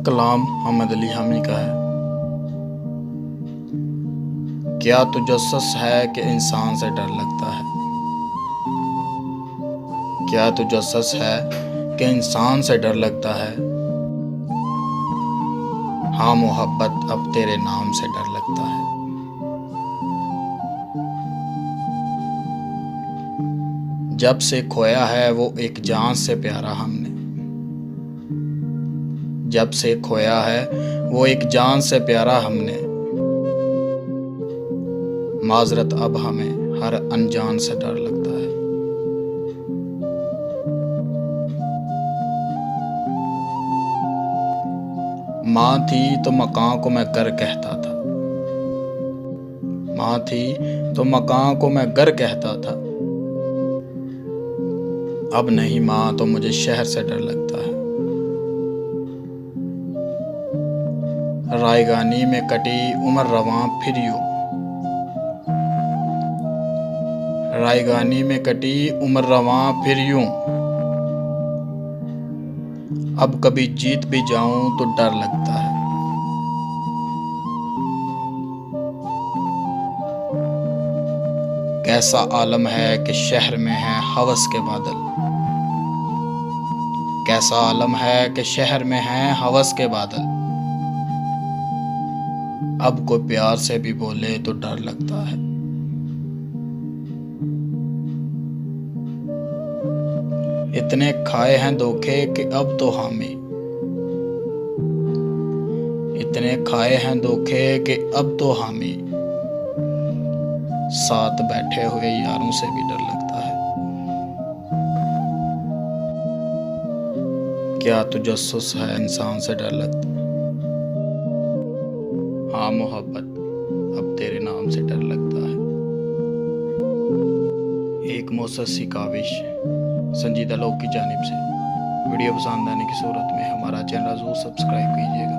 कलाम मोहम्मद अली हामिद का है। क्या तुजस्सुस है कि इंसान से डर लगता है? क्या तुजस्सुस है कि इंसान से डर लगता है? हाँ मोहब्बत अब तेरे नाम से डर लगता है। जब से खोया है वो एक जान से प्यारा हमने, जब से खोया है वो एक जान से प्यारा हमने, माजरत अब हमें हर अनजान से डर लगता है। माँ थी तो मकान को मैं घर कहता था, माँ थी तो मकान को मैं घर कहता था। अब नहीं माँ तो मुझे शहर से डर लगता है। रायगानी में कटी उम्र रवां फिर यूं, रायगानी में कटी उम्र रवां फिर यूं, अब कभी जीत भी जाऊं तो डर लगता है। कैसा आलम है कि शहर में है हवस के बादल, कैसा आलम है कि शहर में है हवस के बादल, अब कोई प्यार से भी बोले तो डर लगता है। इतने खाए हैं धोखे कि अब तो हामी, इतने खाए हैं धोखे कि अब तो हामी, साथ बैठे हुए यारों से भी डर लगता है। क्या तुजस्सुस है इंसान से डर लगता है? हाँ मोहब्बत अब तेरे नाम से डर लगता है। एक मुसस्सी काविश संजीदा लोग की जानिब से। वीडियो पसंद आने की सूरत में हमारा चैनल जरूर सब्सक्राइब कीजिएगा।